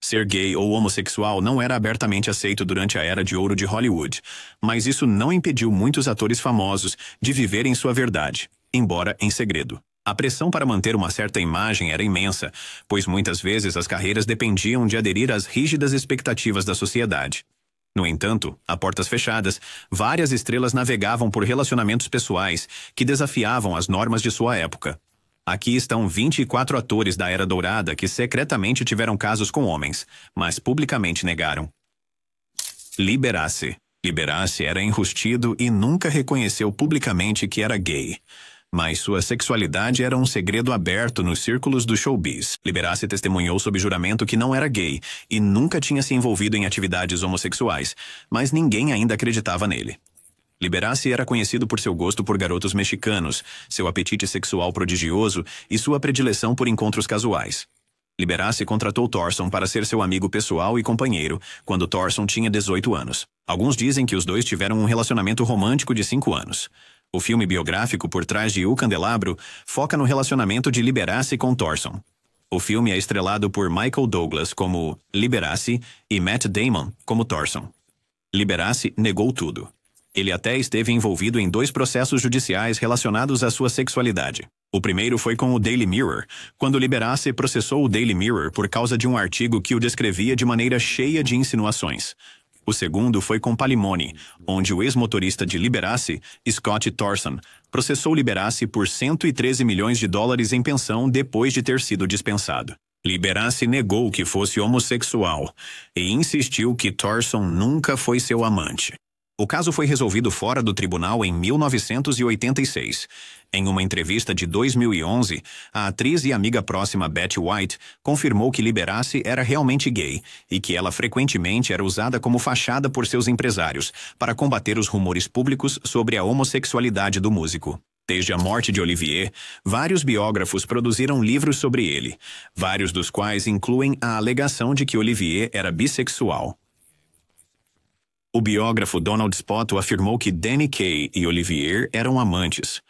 Ser gay ou homossexual não era abertamente aceito durante a era de ouro de Hollywood, mas isso não impediu muitos atores famosos de viverem sua verdade, embora em segredo. A pressão para manter uma certa imagem era imensa, pois muitas vezes as carreiras dependiam de aderir às rígidas expectativas da sociedade. No entanto, a portas fechadas, várias estrelas navegavam por relacionamentos pessoais que desafiavam as normas de sua época. Aqui estão 24 atores da Era Dourada que secretamente tiveram casos com homens, mas publicamente negaram. Liberace. Liberace era enrustido e nunca reconheceu publicamente que era gay. Mas sua sexualidade era um segredo aberto nos círculos do showbiz. Liberace testemunhou sob juramento que não era gay e nunca tinha se envolvido em atividades homossexuais, mas ninguém ainda acreditava nele. Liberace era conhecido por seu gosto por garotos mexicanos, seu apetite sexual prodigioso e sua predileção por encontros casuais. Liberace contratou Thorson para ser seu amigo pessoal e companheiro, quando Thorson tinha 18 anos. Alguns dizem que os dois tiveram um relacionamento romântico de 5 anos. O filme biográfico Por Trás de O Candelabro foca no relacionamento de Liberace com Thorson. O filme é estrelado por Michael Douglas como Liberace e Matt Damon como Thorson. Liberace negou tudo. Ele até esteve envolvido em 2 processos judiciais relacionados à sua sexualidade. O primeiro foi com o Daily Mirror, quando Liberace processou o Daily Mirror por causa de um artigo que o descrevia de maneira cheia de insinuações. O segundo foi com Palimony, onde o ex-motorista de Liberace, Scott Thorson, processou Liberace por $113 milhões em pensão depois de ter sido dispensado. Liberace negou que fosse homossexual e insistiu que Thorson nunca foi seu amante. O caso foi resolvido fora do tribunal em 1986. Em uma entrevista de 2011, a atriz e amiga próxima Betty White confirmou que Liberace era realmente gay e que ela frequentemente era usada como fachada por seus empresários para combater os rumores públicos sobre a homossexualidade do músico. Desde a morte de Olivier, vários biógrafos produziram livros sobre ele, vários dos quais incluem a alegação de que Olivier era bissexual. O biógrafo Donald Spoto afirmou que Danny Kaye e Olivier eram amantes.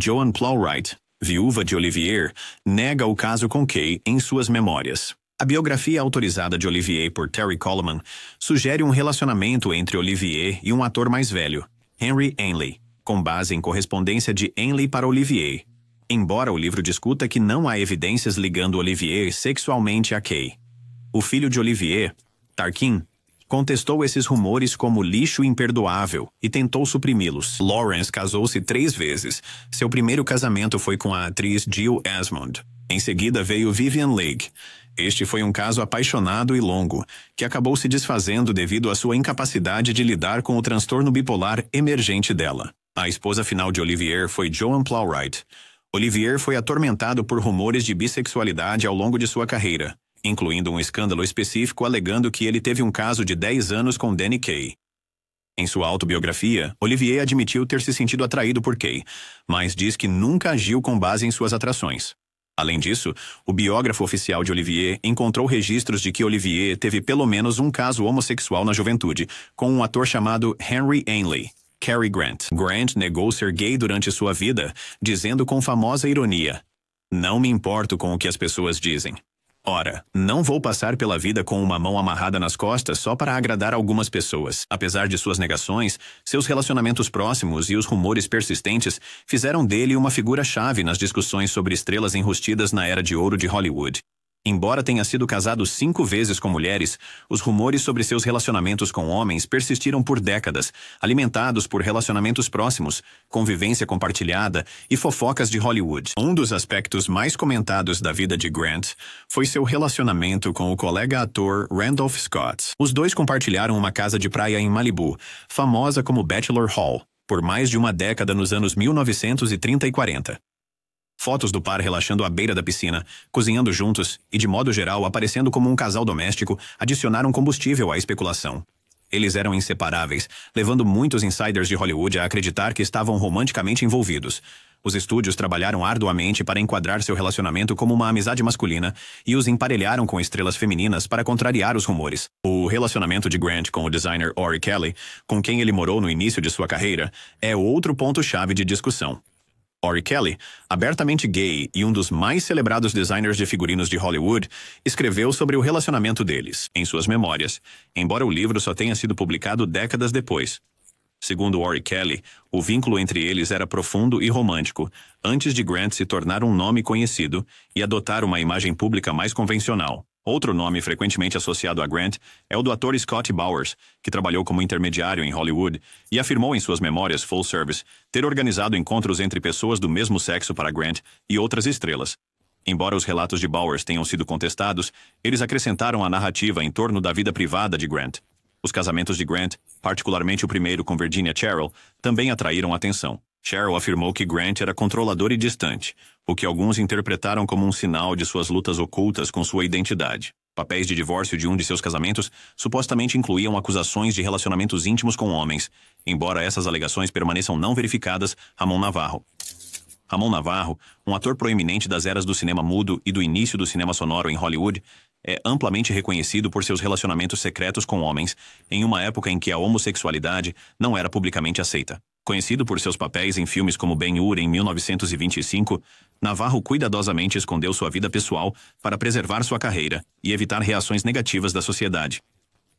Joan Plowright, viúva de Olivier, nega o caso com Kaye em suas memórias. A biografia autorizada de Olivier por Terry Coleman sugere um relacionamento entre Olivier e um ator mais velho, Henry Ainley, com base em correspondência de Ainley para Olivier, embora o livro discuta que não há evidências ligando Olivier sexualmente a Kaye. O filho de Olivier, Tarquin, contestou esses rumores como lixo imperdoável e tentou suprimi-los. Lawrence casou-se 3 vezes. Seu primeiro casamento foi com a atriz Jill Esmond. Em seguida veio Vivian Leigh. Este foi um caso apaixonado e longo, que acabou se desfazendo devido à sua incapacidade de lidar com o transtorno bipolar emergente dela. A esposa final de Olivier foi Joan Plowright. Olivier foi atormentado por rumores de bissexualidade ao longo de sua carreira, incluindo um escândalo específico alegando que ele teve um caso de 10 anos com Danny Kaye. Em sua autobiografia, Olivier admitiu ter se sentido atraído por Kaye, mas diz que nunca agiu com base em suas atrações. Além disso, o biógrafo oficial de Olivier encontrou registros de que Olivier teve pelo menos um caso homossexual na juventude, com um ator chamado Henry Ainley. Cary Grant. Grant negou ser gay durante sua vida, dizendo com famosa ironia: "Não me importo com o que as pessoas dizem. Ora, não vou passar pela vida com uma mão amarrada nas costas só para agradar algumas pessoas." Apesar de suas negações, seus relacionamentos próximos e os rumores persistentes fizeram dele uma figura-chave nas discussões sobre estrelas enrustidas na era de ouro de Hollywood. Embora tenha sido casado 5 vezes com mulheres, os rumores sobre seus relacionamentos com homens persistiram por décadas, alimentados por relacionamentos próximos, convivência compartilhada e fofocas de Hollywood. Um dos aspectos mais comentados da vida de Grant foi seu relacionamento com o colega ator Randolph Scott. Os dois compartilharam uma casa de praia em Malibu, famosa como Bachelor Hall, por mais de uma década nos anos 1930 e 40. Fotos do par relaxando à beira da piscina, cozinhando juntos e, de modo geral, aparecendo como um casal doméstico, adicionaram combustível à especulação. Eles eram inseparáveis, levando muitos insiders de Hollywood a acreditar que estavam romanticamente envolvidos. Os estúdios trabalharam arduamente para enquadrar seu relacionamento como uma amizade masculina e os emparelharam com estrelas femininas para contrariar os rumores. O relacionamento de Grant com o designer Ori Kelly, com quem ele morou no início de sua carreira, é outro ponto-chave de discussão. Ori Kelly, abertamente gay e um dos mais celebrados designers de figurinos de Hollywood, escreveu sobre o relacionamento deles, em suas memórias, embora o livro só tenha sido publicado décadas depois. Segundo Ori Kelly, o vínculo entre eles era profundo e romântico, antes de Grant se tornar um nome conhecido e adotar uma imagem pública mais convencional. Outro nome frequentemente associado a Grant é o do ator Scott Bowers, que trabalhou como intermediário em Hollywood e afirmou em suas memórias Full Service ter organizado encontros entre pessoas do mesmo sexo para Grant e outras estrelas. Embora os relatos de Bowers tenham sido contestados, eles acrescentaram a narrativa em torno da vida privada de Grant. Os casamentos de Grant, particularmente o primeiro com Virginia Cheryl, também atraíram atenção. Cheryl afirmou que Grant era controlador e distante, o que alguns interpretaram como um sinal de suas lutas ocultas com sua identidade. Papéis de divórcio de um de seus casamentos supostamente incluíam acusações de relacionamentos íntimos com homens, embora essas alegações permaneçam não verificadas. Ramon Navarro, um ator proeminente das eras do cinema mudo e do início do cinema sonoro em Hollywood, é amplamente reconhecido por seus relacionamentos secretos com homens, em uma época em que a homossexualidade não era publicamente aceita. Conhecido por seus papéis em filmes como Ben-Hur em 1925, Navarro cuidadosamente escondeu sua vida pessoal para preservar sua carreira e evitar reações negativas da sociedade.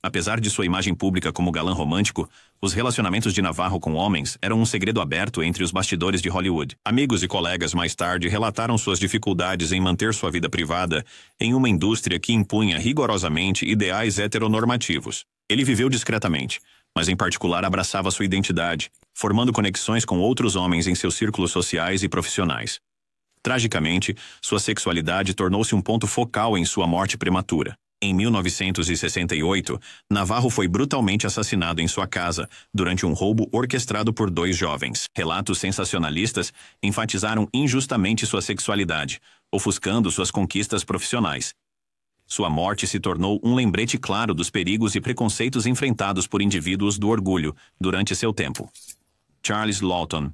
Apesar de sua imagem pública como galã romântico, os relacionamentos de Navarro com homens eram um segredo aberto entre os bastidores de Hollywood. Amigos e colegas mais tarde relataram suas dificuldades em manter sua vida privada em uma indústria que impunha rigorosamente ideais heteronormativos. Ele viveu discretamente, mas em particular abraçava sua identidade, formando conexões com outros homens em seus círculos sociais e profissionais. Tragicamente, sua sexualidade tornou-se um ponto focal em sua morte prematura. Em 1968, Navarro foi brutalmente assassinado em sua casa durante um roubo orquestrado por 2 jovens. Relatos sensacionalistas enfatizaram injustamente sua sexualidade, ofuscando suas conquistas profissionais. Sua morte se tornou um lembrete claro dos perigos e preconceitos enfrentados por indivíduos do orgulho durante seu tempo. Charles Laughton.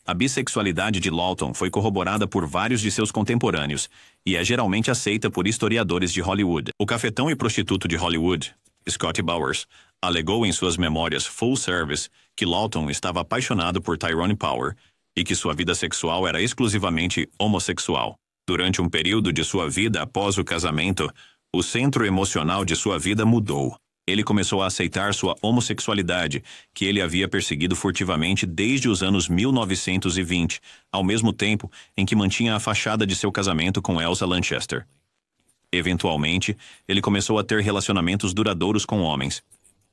A bissexualidade de Laughton foi corroborada por vários de seus contemporâneos e é geralmente aceita por historiadores de Hollywood. O cafetão e prostituto de Hollywood, Scott Bowers, alegou em suas memórias Full Service que Laughton estava apaixonado por Tyrone Power e que sua vida sexual era exclusivamente homossexual. Durante um período de sua vida após o casamento, o centro emocional de sua vida mudou. Ele começou a aceitar sua homossexualidade, que ele havia perseguido furtivamente desde os anos 1920, ao mesmo tempo em que mantinha a fachada de seu casamento com Elsa Lanchester. Eventualmente, ele começou a ter relacionamentos duradouros com homens.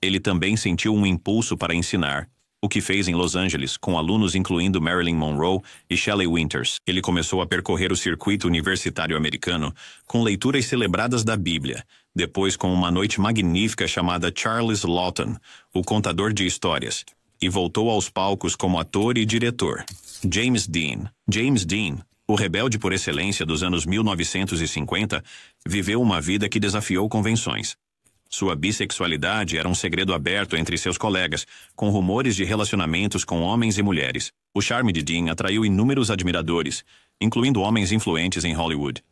Ele também sentiu um impulso para ensinar, o que fez em Los Angeles, com alunos incluindo Marilyn Monroe e Shelley Winters. Ele começou a percorrer o circuito universitário americano com leituras celebradas da Bíblia, depois com uma noite magnífica chamada Charles Laughton, o contador de histórias, e voltou aos palcos como ator e diretor. James Dean, o rebelde por excelência dos anos 1950, viveu uma vida que desafiou convenções. Sua bissexualidade era um segredo aberto entre seus colegas, com rumores de relacionamentos com homens e mulheres. O charme de Dean atraiu inúmeros admiradores, incluindo homens influentes em Hollywood.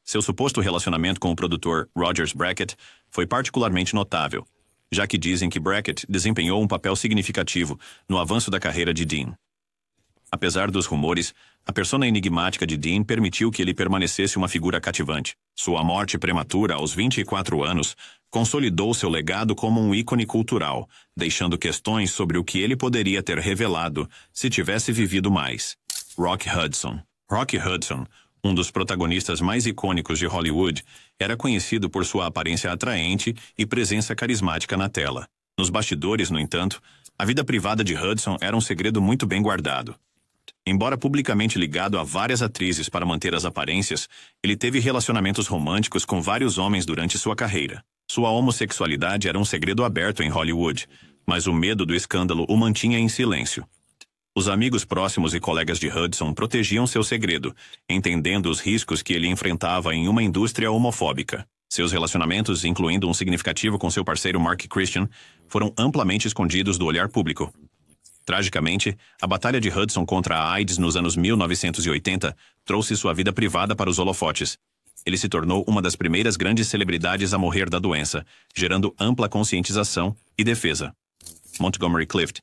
Seu suposto relacionamento com o produtor Rogers Brackett foi particularmente notável, já que dizem que Brackett desempenhou um papel significativo no avanço da carreira de Dean. Apesar dos rumores, a persona enigmática de Dean permitiu que ele permanecesse uma figura cativante. Sua morte prematura aos 24 anos consolidou seu legado como um ícone cultural, deixando questões sobre o que ele poderia ter revelado se tivesse vivido mais. Rock Hudson, um dos protagonistas mais icônicos de Hollywood, era conhecido por sua aparência atraente e presença carismática na tela. Nos bastidores, no entanto, a vida privada de Hudson era um segredo muito bem guardado. Embora publicamente ligado a várias atrizes para manter as aparências, ele teve relacionamentos românticos com vários homens durante sua carreira. Sua homossexualidade era um segredo aberto em Hollywood, mas o medo do escândalo o mantinha em silêncio. Os amigos próximos e colegas de Hudson protegiam seu segredo, entendendo os riscos que ele enfrentava em uma indústria homofóbica. Seus relacionamentos, incluindo um significativo com seu parceiro Mark Christian, foram amplamente escondidos do olhar público. Tragicamente, a batalha de Hudson contra a AIDS nos anos 1980 trouxe sua vida privada para os holofotes. Ele se tornou uma das primeiras grandes celebridades a morrer da doença, gerando ampla conscientização e defesa. Montgomery Clift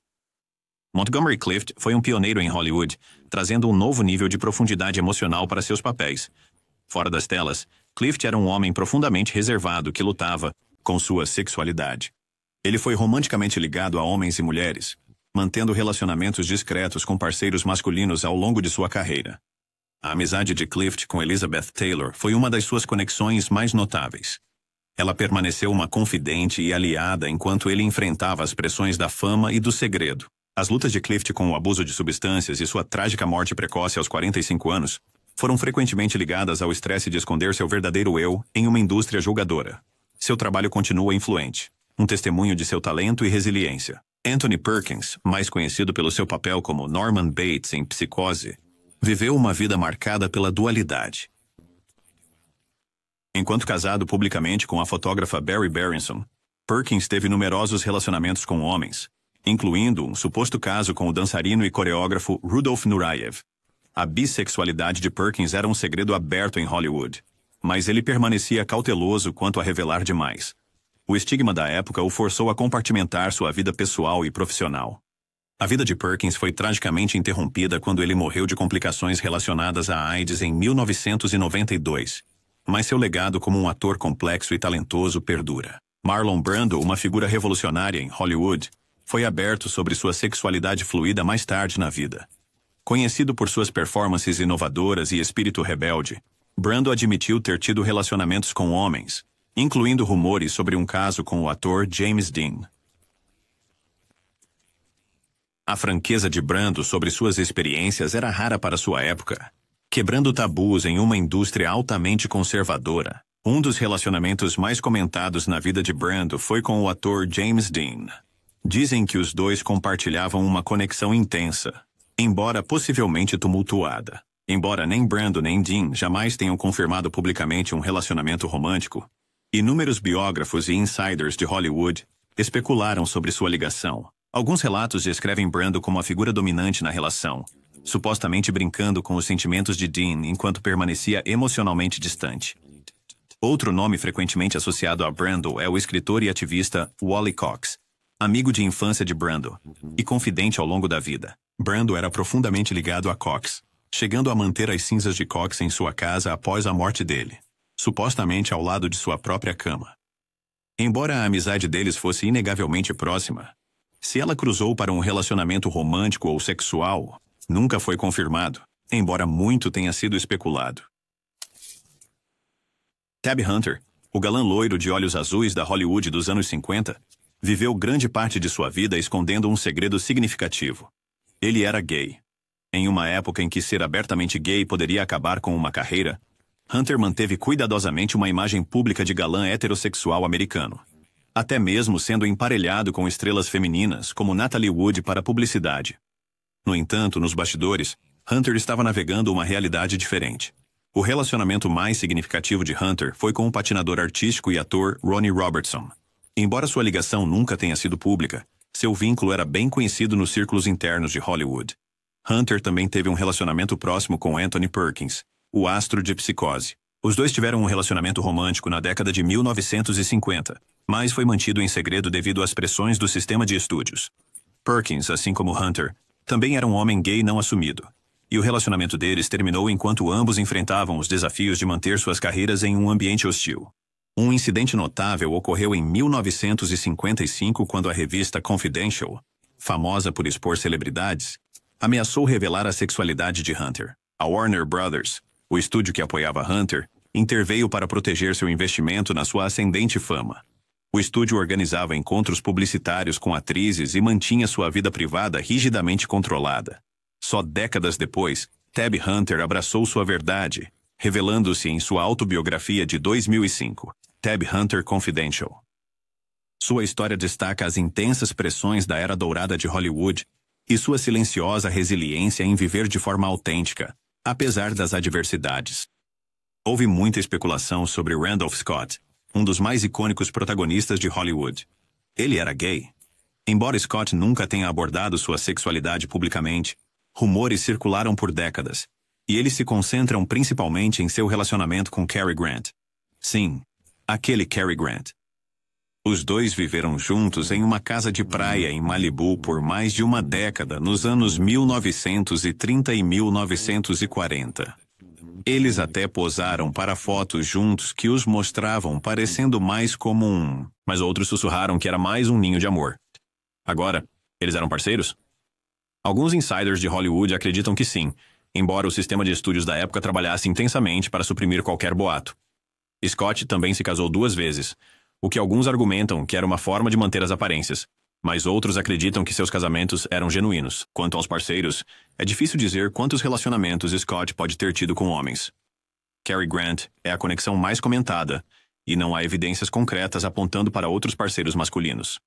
foi um pioneiro em Hollywood, trazendo um novo nível de profundidade emocional para seus papéis. Fora das telas, Clift era um homem profundamente reservado que lutava com sua sexualidade. Ele foi romanticamente ligado a homens e mulheres, mantendo relacionamentos discretos com parceiros masculinos ao longo de sua carreira. A amizade de Clift com Elizabeth Taylor foi uma das suas conexões mais notáveis. Ela permaneceu uma confidente e aliada enquanto ele enfrentava as pressões da fama e do segredo. As lutas de Clift com o abuso de substâncias e sua trágica morte precoce aos 45 anos foram frequentemente ligadas ao estresse de esconder seu verdadeiro eu em uma indústria julgadora. Seu trabalho continua influente, um testemunho de seu talento e resiliência. Anthony Perkins, mais conhecido pelo seu papel como Norman Bates em Psicose, viveu uma vida marcada pela dualidade. Enquanto casado publicamente com a fotógrafa Barry Berenson, Perkins teve numerosos relacionamentos com homens, incluindo um suposto caso com o dançarino e coreógrafo Rudolf Nureyev. A bissexualidade de Perkins era um segredo aberto em Hollywood, mas ele permanecia cauteloso quanto a revelar demais. O estigma da época o forçou a compartimentar sua vida pessoal e profissional. A vida de Perkins foi tragicamente interrompida quando ele morreu de complicações relacionadas à AIDS em 1992, mas seu legado como um ator complexo e talentoso perdura. Marlon Brando, uma figura revolucionária em Hollywood, foi aberto sobre sua sexualidade fluida mais tarde na vida. Conhecido por suas performances inovadoras e espírito rebelde, Brando admitiu ter tido relacionamentos com homens, incluindo rumores sobre um caso com o ator James Dean. A franqueza de Brando sobre suas experiências era rara para sua época, quebrando tabus em uma indústria altamente conservadora. Um dos relacionamentos mais comentados na vida de Brando foi com o ator James Dean. Dizem que os dois compartilhavam uma conexão intensa, embora possivelmente tumultuada. Embora nem Brando nem Dean jamais tenham confirmado publicamente um relacionamento romântico, inúmeros biógrafos e insiders de Hollywood especularam sobre sua ligação. Alguns relatos descrevem Brando como a figura dominante na relação, supostamente brincando com os sentimentos de Dean enquanto permanecia emocionalmente distante. Outro nome frequentemente associado a Brando é o escritor e ativista Wally Cox, amigo de infância de Brando e confidente ao longo da vida. Brando era profundamente ligado a Cox, chegando a manter as cinzas de Cox em sua casa após a morte dele, supostamente ao lado de sua própria cama. Embora a amizade deles fosse inegavelmente próxima, se ela cruzou para um relacionamento romântico ou sexual, nunca foi confirmado, embora muito tenha sido especulado. Tab Hunter, o galã loiro de olhos azuis da Hollywood dos anos 50, viveu grande parte de sua vida escondendo um segredo significativo. Ele era gay. Em uma época em que ser abertamente gay poderia acabar com uma carreira, Hunter manteve cuidadosamente uma imagem pública de galã heterossexual americano, até mesmo sendo emparelhado com estrelas femininas como Natalie Wood para publicidade. No entanto, nos bastidores, Hunter estava navegando uma realidade diferente. O relacionamento mais significativo de Hunter foi com o patinador artístico e ator Ronnie Robertson. Embora sua ligação nunca tenha sido pública, seu vínculo era bem conhecido nos círculos internos de Hollywood. Hunter também teve um relacionamento próximo com Anthony Perkins, o astro de Psicose. Os dois tiveram um relacionamento romântico na década de 1950, mas foi mantido em segredo devido às pressões do sistema de estúdios. Perkins, assim como Hunter, também era um homem gay não assumido, e o relacionamento deles terminou enquanto ambos enfrentavam os desafios de manter suas carreiras em um ambiente hostil. Um incidente notável ocorreu em 1955 quando a revista Confidential, famosa por expor celebridades, ameaçou revelar a sexualidade de Hunter. A Warner Brothers, o estúdio que apoiava Hunter, interveio para proteger seu investimento na sua ascendente fama. O estúdio organizava encontros publicitários com atrizes e mantinha sua vida privada rigidamente controlada. Só décadas depois, Tab Hunter abraçou sua verdade, revelando-se em sua autobiografia de 2005, Tab Hunter Confidential. Sua história destaca as intensas pressões da era dourada de Hollywood e sua silenciosa resiliência em viver de forma autêntica, apesar das adversidades. Houve muita especulação sobre Randolph Scott, um dos mais icônicos protagonistas de Hollywood. Ele era gay. Embora Scott nunca tenha abordado sua sexualidade publicamente, rumores circularam por décadas, e eles se concentram principalmente em seu relacionamento com Cary Grant. Sim, aquele Cary Grant. Os dois viveram juntos em uma casa de praia em Malibu por mais de uma década, nos anos 1930 e 1940. Eles até posaram para fotos juntos que os mostravam parecendo mais como mas outros sussurraram que era mais um ninho de amor. Agora, eles eram parceiros? Alguns insiders de Hollywood acreditam que sim, embora o sistema de estúdios da época trabalhasse intensamente para suprimir qualquer boato. Scott também se casou 2 vezes, o que alguns argumentam que era uma forma de manter as aparências, mas outros acreditam que seus casamentos eram genuínos. Quanto aos parceiros, é difícil dizer quantos relacionamentos Scott pode ter tido com homens. Cary Grant é a conexão mais comentada, e não há evidências concretas apontando para outros parceiros masculinos.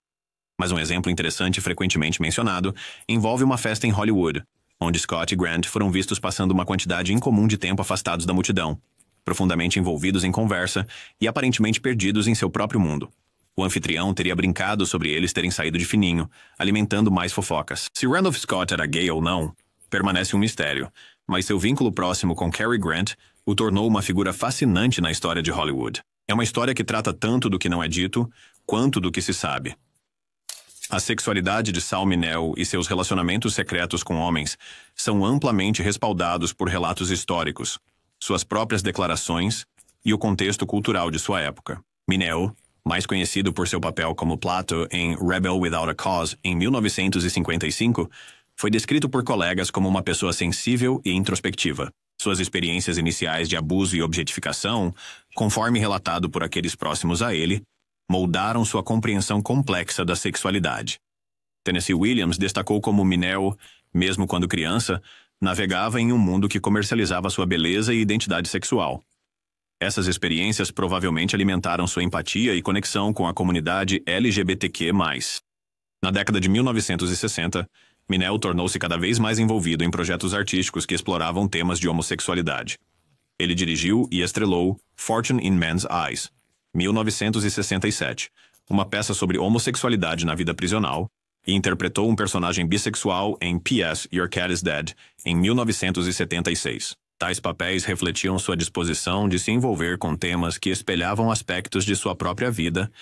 Mas um exemplo interessante e frequentemente mencionado envolve uma festa em Hollywood, onde Scott e Grant foram vistos passando uma quantidade incomum de tempo afastados da multidão, profundamente envolvidos em conversa e aparentemente perdidos em seu próprio mundo. O anfitrião teria brincado sobre eles terem saído de fininho, alimentando mais fofocas. Se Randolph Scott era gay ou não, permanece um mistério, mas seu vínculo próximo com Cary Grant o tornou uma figura fascinante na história de Hollywood. É uma história que trata tanto do que não é dito, quanto do que se sabe. A sexualidade de Sal Mineo e seus relacionamentos secretos com homens são amplamente respaldados por relatos históricos, suas próprias declarações e o contexto cultural de sua época. Mineo, mais conhecido por seu papel como Plato em Rebel Without a Cause em 1955, foi descrito por colegas como uma pessoa sensível e introspectiva. Suas experiências iniciais de abuso e objetificação, conforme relatado por aqueles próximos a ele, moldaram sua compreensão complexa da sexualidade. Tennessee Williams destacou como Mineo, mesmo quando criança, navegava em um mundo que comercializava sua beleza e identidade sexual. Essas experiências provavelmente alimentaram sua empatia e conexão com a comunidade LGBTQ+. Na década de 1960, Mineo tornou-se cada vez mais envolvido em projetos artísticos que exploravam temas de homossexualidade. Ele dirigiu e estrelou Fortune in Men's Eyes, 1967, uma peça sobre homossexualidade na vida prisional, e interpretou um personagem bissexual em P.S. Your Cat is Dead, em 1976. Tais papéis refletiam sua disposição de se envolver com temas que espelhavam aspectos de sua própria vida,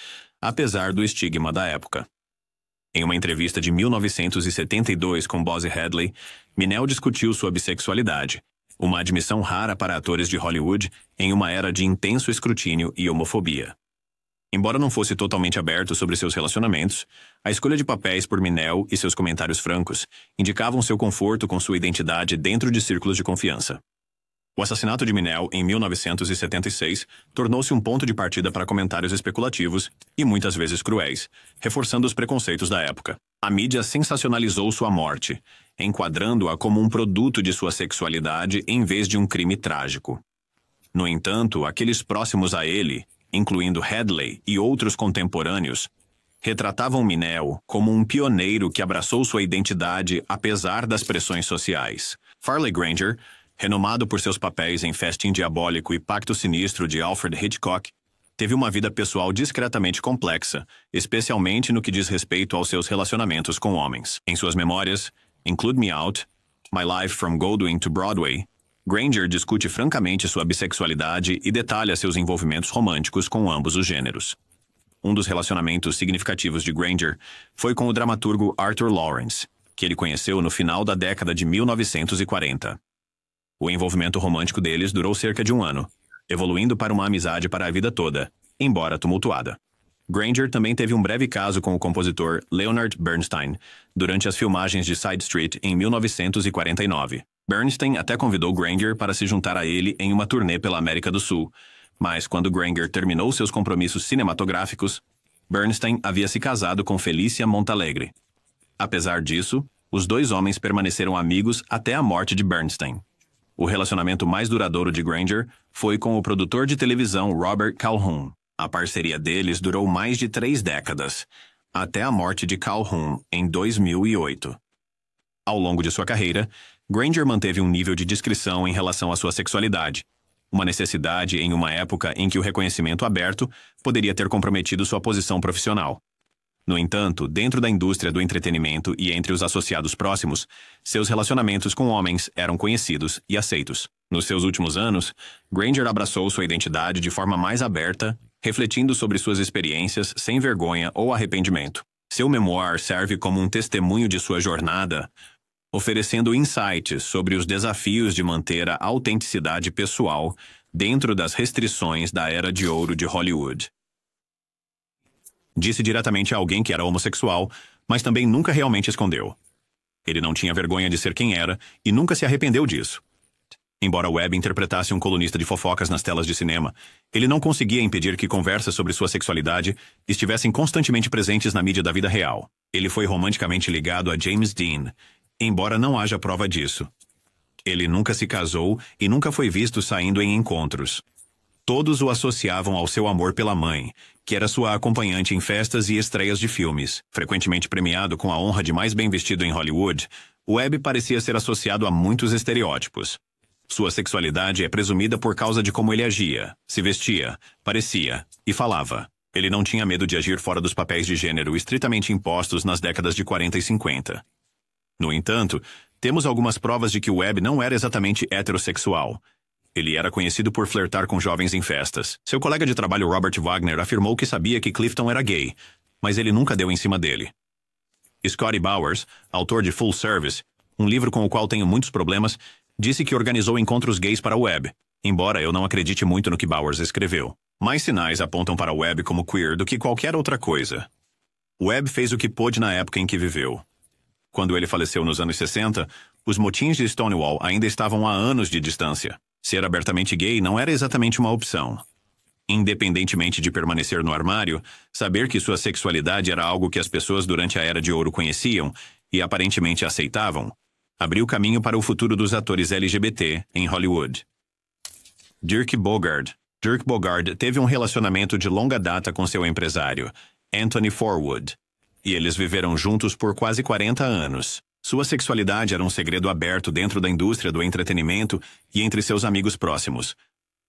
apesar do estigma da época. Em uma entrevista de 1972 com Buzzy Hadley, Mineo discutiu sua bissexualidade, uma admissão rara para atores de Hollywood em uma era de intenso escrutínio e homofobia. Embora não fosse totalmente aberto sobre seus relacionamentos, a escolha de papéis por Mineo e seus comentários francos indicavam seu conforto com sua identidade dentro de círculos de confiança. O assassinato de Mineo em 1976 tornou-se um ponto de partida para comentários especulativos e muitas vezes cruéis, reforçando os preconceitos da época. A mídia sensacionalizou sua morte, enquadrando-a como um produto de sua sexualidade em vez de um crime trágico. No entanto, aqueles próximos a ele, incluindo Hadley e outros contemporâneos, retratavam Mineo como um pioneiro que abraçou sua identidade apesar das pressões sociais. Farley Granger, renomado por seus papéis em Festim Diabólico e Pacto Sinistro de Alfred Hitchcock, teve uma vida pessoal discretamente complexa, especialmente no que diz respeito aos seus relacionamentos com homens. Em suas memórias, Include Me Out, My Life from Goldwyn to Broadway, Granger discute francamente sua bissexualidade e detalha seus envolvimentos românticos com ambos os gêneros. Um dos relacionamentos significativos de Granger foi com o dramaturgo Arthur Lawrence, que ele conheceu no final da década de 1940. O envolvimento romântico deles durou cerca de 1 ano, evoluindo para uma amizade para a vida toda, embora tumultuada. Granger também teve um breve caso com o compositor Leonard Bernstein durante as filmagens de Side Street em 1949. Bernstein até convidou Granger para se juntar a ele em uma turnê pela América do Sul, mas quando Granger terminou seus compromissos cinematográficos, Bernstein havia se casado com Felicia Montalegre. Apesar disso, os dois homens permaneceram amigos até a morte de Bernstein. O relacionamento mais duradouro de Granger foi com o produtor de televisão Robert Calhoun. A parceria deles durou mais de 3 décadas, até a morte de Calhoun em 2008. Ao longo de sua carreira, Granger manteve um nível de discrição em relação à sua sexualidade, uma necessidade em uma época em que o reconhecimento aberto poderia ter comprometido sua posição profissional. No entanto, dentro da indústria do entretenimento e entre os associados próximos, seus relacionamentos com homens eram conhecidos e aceitos. Nos seus últimos anos, Granger abraçou sua identidade de forma mais aberta refletindo sobre suas experiências sem vergonha ou arrependimento. Seu memoir serve como um testemunho de sua jornada, oferecendo insights sobre os desafios de manter a autenticidade pessoal dentro das restrições da era de ouro de Hollywood. Disse diretamente a alguém que era homossexual, mas também nunca realmente escondeu. Ele não tinha vergonha de ser quem era e nunca se arrependeu disso. Embora Webb interpretasse um colunista de fofocas nas telas de cinema, ele não conseguia impedir que conversas sobre sua sexualidade estivessem constantemente presentes na mídia da vida real. Ele foi romanticamente ligado a James Dean, embora não haja prova disso. Ele nunca se casou e nunca foi visto saindo em encontros. Todos o associavam ao seu amor pela mãe, que era sua acompanhante em festas e estreias de filmes. Frequentemente premiado com a honra de mais bem vestido em Hollywood, Webb parecia ser associado a muitos estereótipos. Sua sexualidade é presumida por causa de como ele agia, se vestia, parecia e falava. Ele não tinha medo de agir fora dos papéis de gênero estritamente impostos nas décadas de 40 e 50. No entanto, temos algumas provas de que Webb não era exatamente heterossexual. Ele era conhecido por flertar com jovens em festas. Seu colega de trabalho Robert Wagner afirmou que sabia que Clifton era gay, mas ele nunca deu em cima dele. Scotty Bowers, autor de Full Service, um livro com o qual tenho muitos problemas, disse que organizou encontros gays para Webb, embora eu não acredite muito no que Bowers escreveu. Mais sinais apontam para Webb como queer do que qualquer outra coisa. Webb fez o que pôde na época em que viveu. Quando ele faleceu nos anos 60, os motins de Stonewall ainda estavam a anos de distância. Ser abertamente gay não era exatamente uma opção. Independentemente de permanecer no armário, saber que sua sexualidade era algo que as pessoas durante a Era de Ouro conheciam e aparentemente aceitavam, abriu caminho para o futuro dos atores LGBT em Hollywood. Dirk Bogarde. Dirk Bogarde teve um relacionamento de longa data com seu empresário, Anthony Forwood, e eles viveram juntos por quase 40 anos. Sua sexualidade era um segredo aberto dentro da indústria do entretenimento e entre seus amigos próximos.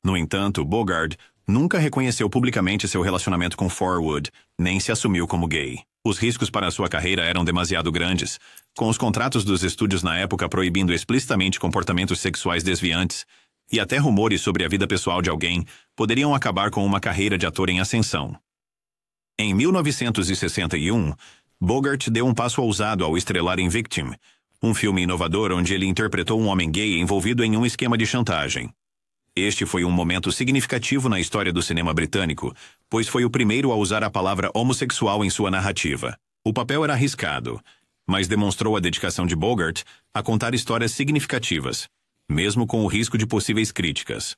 No entanto, Bogarde nunca reconheceu publicamente seu relacionamento com Forwood, nem se assumiu como gay. Os riscos para sua carreira eram demasiado grandes, com os contratos dos estúdios na época proibindo explicitamente comportamentos sexuais desviantes, e até rumores sobre a vida pessoal de alguém poderiam acabar com uma carreira de ator em ascensão. Em 1961, Bogart deu um passo ousado ao estrelar em Victim, um filme inovador onde ele interpretou um homem gay envolvido em um esquema de chantagem. Este foi um momento significativo na história do cinema britânico, pois foi o primeiro a usar a palavra homossexual em sua narrativa. O papel era arriscado, mas demonstrou a dedicação de Bogart a contar histórias significativas, mesmo com o risco de possíveis críticas.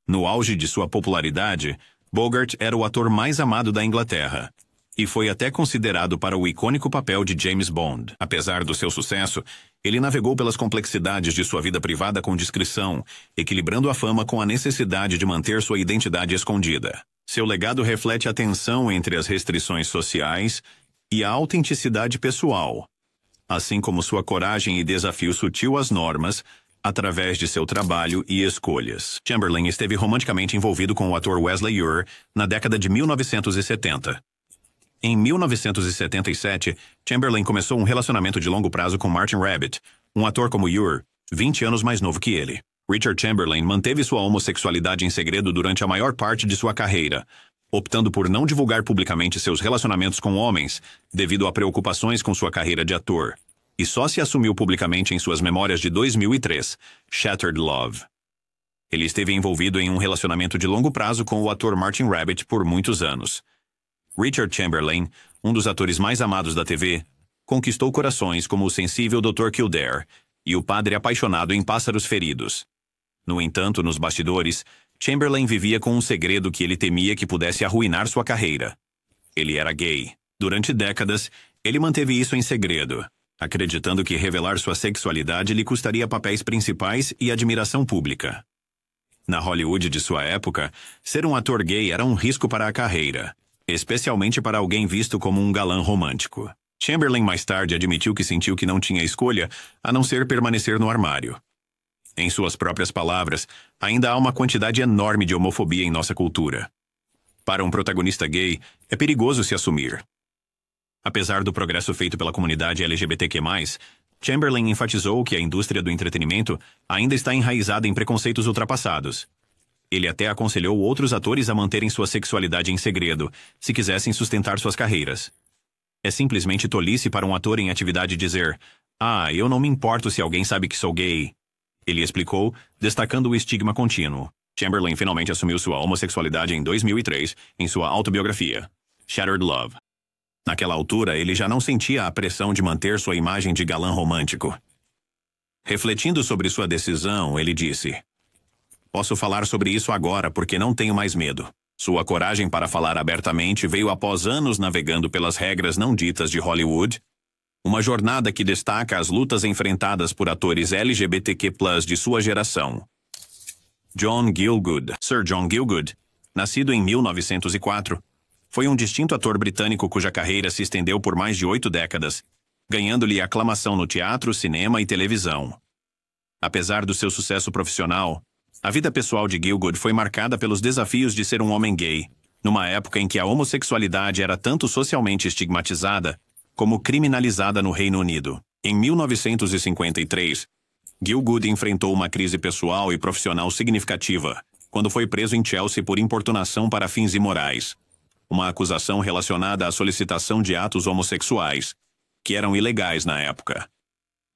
No auge de sua popularidade, Bogart era o ator mais amado da Inglaterra, e foi até considerado para o icônico papel de James Bond. Apesar do seu sucesso, ele navegou pelas complexidades de sua vida privada com discrição, equilibrando a fama com a necessidade de manter sua identidade escondida. Seu legado reflete a tensão entre as restrições sociais e a autenticidade pessoal, assim como sua coragem e desafio sutil às normas, através de seu trabalho e escolhas. Chamberlain esteve romanticamente envolvido com o ator Wesley Ure na década de 1970. Em 1977, Chamberlain começou um relacionamento de longo prazo com Martin Rabbit, um ator como Ure, 20 anos mais novo que ele. Richard Chamberlain manteve sua homossexualidade em segredo durante a maior parte de sua carreira, optando por não divulgar publicamente seus relacionamentos com homens devido a preocupações com sua carreira de ator, e só se assumiu publicamente em suas memórias de 2003, Shattered Love. Ele esteve envolvido em um relacionamento de longo prazo com o ator Martin Rabbit por muitos anos. Richard Chamberlain, um dos atores mais amados da TV, conquistou corações como o sensível Dr. Kildare e o padre apaixonado em Pássaros Feridos. No entanto, nos bastidores, Chamberlain vivia com um segredo que ele temia que pudesse arruinar sua carreira. Ele era gay. Durante décadas, ele manteve isso em segredo, acreditando que revelar sua sexualidade lhe custaria papéis principais e admiração pública. Na Hollywood de sua época, ser um ator gay era um risco para a carreira, especialmente para alguém visto como um galã romântico. Chamberlain mais tarde admitiu que sentiu que não tinha escolha a não ser permanecer no armário. Em suas próprias palavras, ainda há uma quantidade enorme de homofobia em nossa cultura. Para um protagonista gay, é perigoso se assumir. Apesar do progresso feito pela comunidade LGBTQ+, Chamberlain enfatizou que a indústria do entretenimento ainda está enraizada em preconceitos ultrapassados. Ele até aconselhou outros atores a manterem sua sexualidade em segredo, se quisessem sustentar suas carreiras. É simplesmente tolice para um ator em atividade dizer: "Ah, eu não me importo se alguém sabe que sou gay", ele explicou, destacando o estigma contínuo. Chamberlain finalmente assumiu sua homossexualidade em 2003, em sua autobiografia, Shattered Love. Naquela altura, ele já não sentia a pressão de manter sua imagem de galã romântico. Refletindo sobre sua decisão, ele disse: "Posso falar sobre isso agora porque não tenho mais medo." Sua coragem para falar abertamente veio após anos navegando pelas regras não ditas de Hollywood, uma jornada que destaca as lutas enfrentadas por atores LGBTQ+ de sua geração. John Gielgud, Sir John Gielgud, nascido em 1904, foi um distinto ator britânico cuja carreira se estendeu por mais de 8 décadas, ganhando-lhe aclamação no teatro, cinema e televisão. Apesar do seu sucesso profissional, a vida pessoal de Gielgud foi marcada pelos desafios de ser um homem gay, numa época em que a homossexualidade era tanto socialmente estigmatizada como criminalizada no Reino Unido. Em 1953, Gielgud enfrentou uma crise pessoal e profissional significativa, quando foi preso em Chelsea por importunação para fins imorais, uma acusação relacionada à solicitação de atos homossexuais, que eram ilegais na época.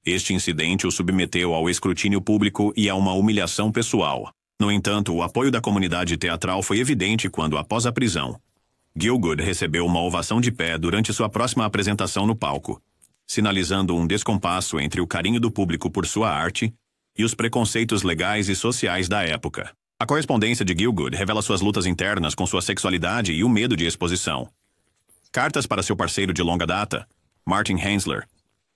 Este incidente o submeteu ao escrutínio público e a uma humilhação pessoal. No entanto, o apoio da comunidade teatral foi evidente quando, após a prisão, Gielgud recebeu uma ovação de pé durante sua próxima apresentação no palco, sinalizando um descompasso entre o carinho do público por sua arte e os preconceitos legais e sociais da época. A correspondência de Gielgud revela suas lutas internas com sua sexualidade e o medo de exposição. Cartas para seu parceiro de longa data, Martin Hensler,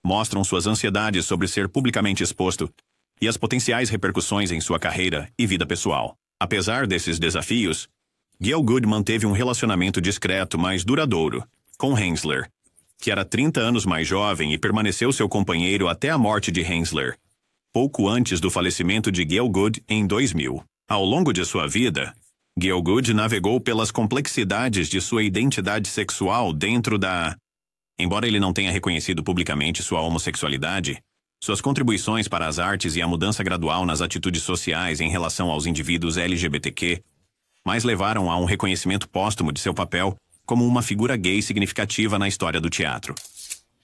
mostram suas ansiedades sobre ser publicamente exposto e as potenciais repercussões em sua carreira e vida pessoal. Apesar desses desafios, Gielgud manteve um relacionamento discreto, mas duradouro, com Hensler, que era 30 anos mais jovem e permaneceu seu companheiro até a morte de Hensler, pouco antes do falecimento de Gielgud em 2000. Ao longo de sua vida, Gielgud navegou pelas complexidades de sua identidade sexual dentro da... Embora ele não tenha reconhecido publicamente sua homossexualidade, suas contribuições para as artes e a mudança gradual nas atitudes sociais em relação aos indivíduos LGBTQ mais levaram a um reconhecimento póstumo de seu papel como uma figura gay significativa na história do teatro.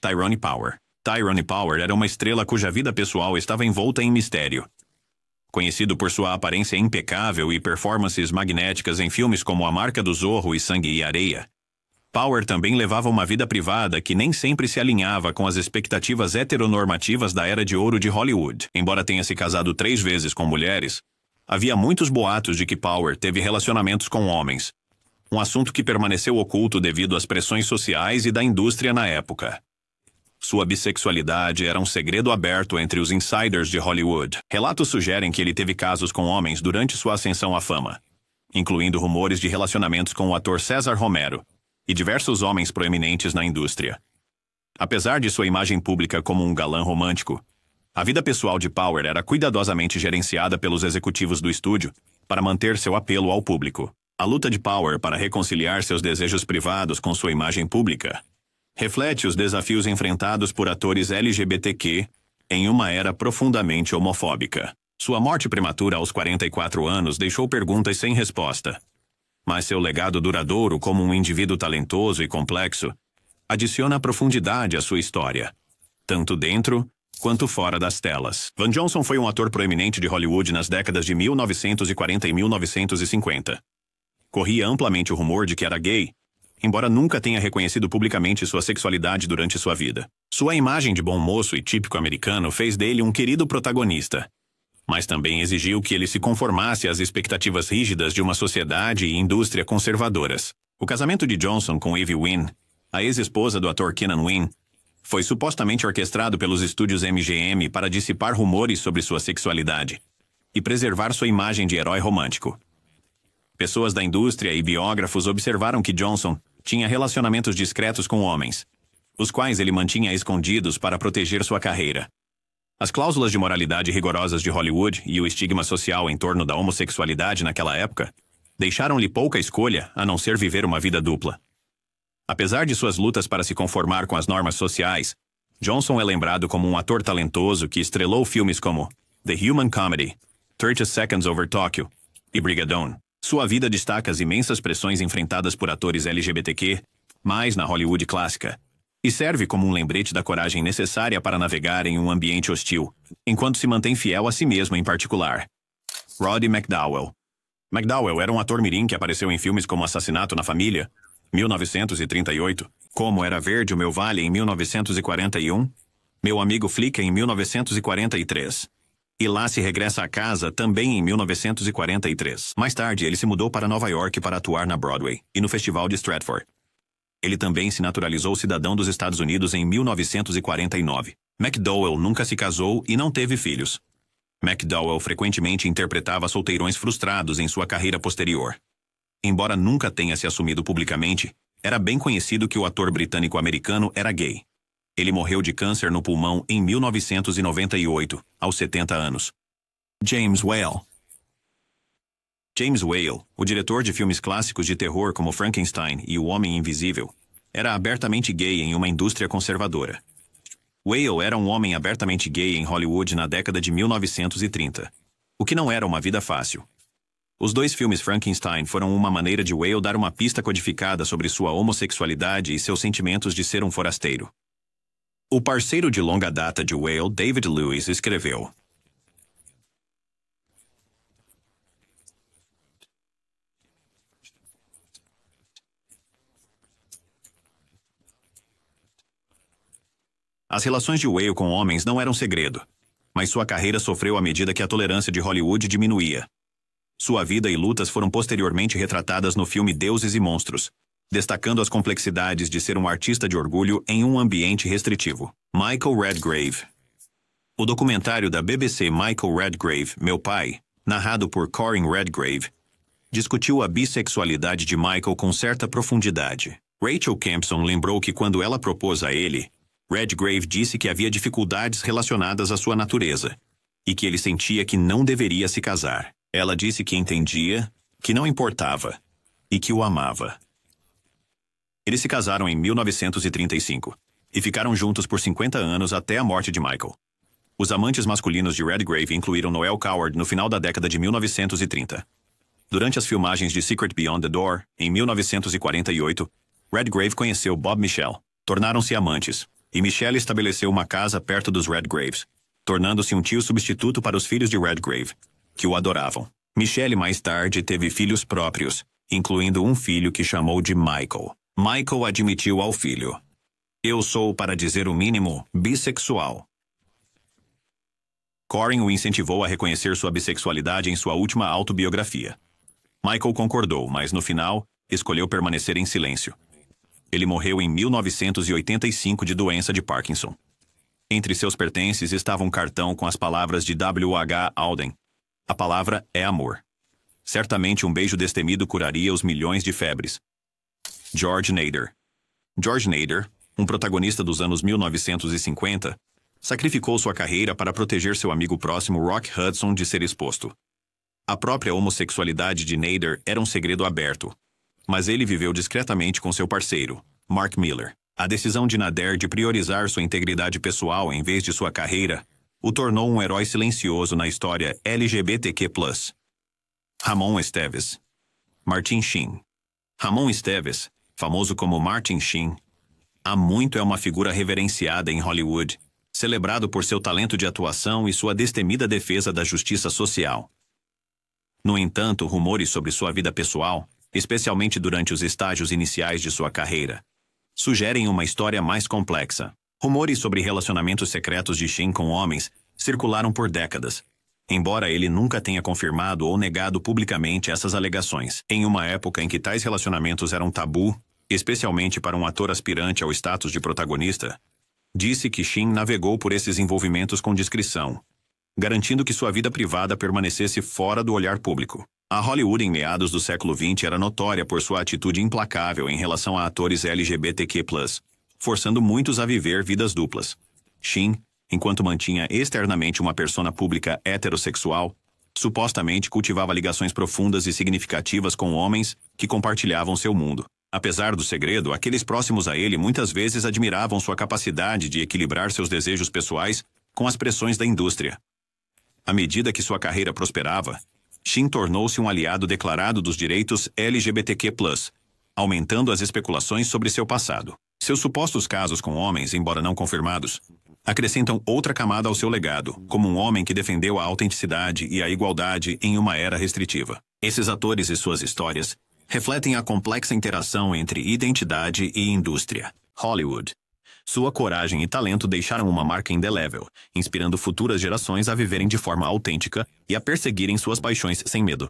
Tyrone Power. Tyrone Power era uma estrela cuja vida pessoal estava envolta em mistério. Conhecido por sua aparência impecável e performances magnéticas em filmes como A Marca do Zorro e Sangue e Areia, Power também levava uma vida privada que nem sempre se alinhava com as expectativas heteronormativas da era de ouro de Hollywood. Embora tenha se casado 3 vezes com mulheres, havia muitos boatos de que Power teve relacionamentos com homens, um assunto que permaneceu oculto devido às pressões sociais e da indústria na época. Sua bissexualidade era um segredo aberto entre os insiders de Hollywood. Relatos sugerem que ele teve casos com homens durante sua ascensão à fama, incluindo rumores de relacionamentos com o ator César Romero e diversos homens proeminentes na indústria. Apesar de sua imagem pública como um galã romântico, a vida pessoal de Power era cuidadosamente gerenciada pelos executivos do estúdio para manter seu apelo ao público. A luta de Power para reconciliar seus desejos privados com sua imagem pública reflete os desafios enfrentados por atores LGBTQ em uma era profundamente homofóbica. Sua morte prematura aos 44 anos deixou perguntas sem resposta, mas seu legado duradouro como um indivíduo talentoso e complexo adiciona profundidade à sua história, tanto dentro quanto fora das telas. Van Johnson foi um ator proeminente de Hollywood nas décadas de 1940 e 1950. Corria amplamente o rumor de que era gay, embora nunca tenha reconhecido publicamente sua sexualidade durante sua vida. Sua imagem de bom moço e típico americano fez dele um querido protagonista, mas também exigiu que ele se conformasse às expectativas rígidas de uma sociedade e indústria conservadoras. O casamento de Johnson com Evie Wynn, a ex-esposa do ator Keenan Wynn, foi supostamente orquestrado pelos estúdios MGM para dissipar rumores sobre sua sexualidade e preservar sua imagem de herói romântico. Pessoas da indústria e biógrafos observaram que Johnson tinha relacionamentos discretos com homens, os quais ele mantinha escondidos para proteger sua carreira. As cláusulas de moralidade rigorosas de Hollywood e o estigma social em torno da homossexualidade naquela época deixaram-lhe pouca escolha a não ser viver uma vida dupla. Apesar de suas lutas para se conformar com as normas sociais, Johnson é lembrado como um ator talentoso que estrelou filmes como The Human Comedy, 30 Seconds Over Tokyo e Brigadoon. Sua vida destaca as imensas pressões enfrentadas por atores LGBTQ, mais na Hollywood clássica, e serve como um lembrete da coragem necessária para navegar em um ambiente hostil, enquanto se mantém fiel a si mesmo em particular. Roddy McDowall. McDowall era um ator mirim que apareceu em filmes como Assassinato na Família, 1938, Como Era Verde o Meu Vale em 1941, Meu Amigo Flick em 1943. E Lá Se Regressa a Casa também em 1943. Mais tarde, ele se mudou para Nova York para atuar na Broadway e no Festival de Stratford. Ele também se naturalizou cidadão dos Estados Unidos em 1949. McDowall nunca se casou e não teve filhos. McDowall frequentemente interpretava solteirões frustrados em sua carreira posterior. Embora nunca tenha se assumido publicamente, era bem conhecido que o ator britânico-americano era gay. Ele morreu de câncer no pulmão em 1998, aos 70 anos. James Whale. James Whale, o diretor de filmes clássicos de terror como Frankenstein e O Homem Invisível, era abertamente gay em uma indústria conservadora. Whale era um homem abertamente gay em Hollywood na década de 1930, o que não era uma vida fácil. Os dois filmes Frankenstein foram uma maneira de Whale dar uma pista codificada sobre sua homossexualidade e seus sentimentos de ser um forasteiro. O parceiro de longa data de Whale, David Lewis, escreveu: As relações de Whale com homens não eram segredo, mas sua carreira sofreu à medida que a tolerância de Hollywood diminuía. Sua vida e lutas foram posteriormente retratadas no filme Deuses e Monstros, destacando as complexidades de ser um artista de orgulho em um ambiente restritivo. Michael Redgrave. O documentário da BBC Michael Redgrave, Meu Pai, narrado por Corinne Redgrave, discutiu a bissexualidade de Michael com certa profundidade. Rachel Campson lembrou que quando ela propôs a ele, Redgrave disse que havia dificuldades relacionadas à sua natureza e que ele sentia que não deveria se casar. Ela disse que entendia, que não importava e que o amava. Eles se casaram em 1935 e ficaram juntos por 50 anos até a morte de Michael. Os amantes masculinos de Redgrave incluíram Noel Coward no final da década de 1930. Durante as filmagens de Secret Beyond the Door, em 1948, Redgrave conheceu Bob Michel. Tornaram-se amantes, e Michelle estabeleceu uma casa perto dos Redgraves, tornando-se um tio substituto para os filhos de Redgrave, que o adoravam. Michelle mais tarde teve filhos próprios, incluindo um filho que chamou de Michael. Michael admitiu ao filho: "Eu sou, para dizer o mínimo, bissexual." Corinne o incentivou a reconhecer sua bissexualidade em sua última autobiografia. Michael concordou, mas no final, escolheu permanecer em silêncio. Ele morreu em 1985 de doença de Parkinson. Entre seus pertences estava um cartão com as palavras de W.H. Auden: "A palavra é amor." Certamente um beijo destemido curaria os milhões de febres. George Nader. George Nader, um protagonista dos anos 1950, sacrificou sua carreira para proteger seu amigo próximo Rock Hudson de ser exposto. A própria homossexualidade de Nader era um segredo aberto, mas ele viveu discretamente com seu parceiro, Mark Miller. A decisão de Nader de priorizar sua integridade pessoal em vez de sua carreira o tornou um herói silencioso na história LGBTQ+. Ramon Esteves. Martin Sheen. Ramon Esteves, famoso como Martin Sheen, há muito é uma figura reverenciada em Hollywood, celebrado por seu talento de atuação e sua destemida defesa da justiça social. No entanto, rumores sobre sua vida pessoal, especialmente durante os estágios iniciais de sua carreira, sugerem uma história mais complexa. Rumores sobre relacionamentos secretos de Sheen com homens circularam por décadas, embora ele nunca tenha confirmado ou negado publicamente essas alegações. Em uma época em que tais relacionamentos eram tabu, especialmente para um ator aspirante ao status de protagonista, disse que Sheen navegou por esses envolvimentos com discrição, garantindo que sua vida privada permanecesse fora do olhar público. A Hollywood em meados do século XX era notória por sua atitude implacável em relação a atores LGBTQ+, forçando muitos a viver vidas duplas. Sheen, enquanto mantinha externamente uma persona pública heterossexual, supostamente cultivava ligações profundas e significativas com homens que compartilhavam seu mundo. Apesar do segredo, aqueles próximos a ele muitas vezes admiravam sua capacidade de equilibrar seus desejos pessoais com as pressões da indústria. À medida que sua carreira prosperava, Shin tornou-se um aliado declarado dos direitos LGBTQ+, aumentando as especulações sobre seu passado. Seus supostos casos com homens, embora não confirmados, acrescentam outra camada ao seu legado, como um homem que defendeu a autenticidade e a igualdade em uma era restritiva. Esses atores e suas histórias refletem a complexa interação entre identidade e indústria. Hollywood. Sua coragem e talento deixaram uma marca indelével, inspirando futuras gerações a viverem de forma autêntica e a perseguirem suas paixões sem medo.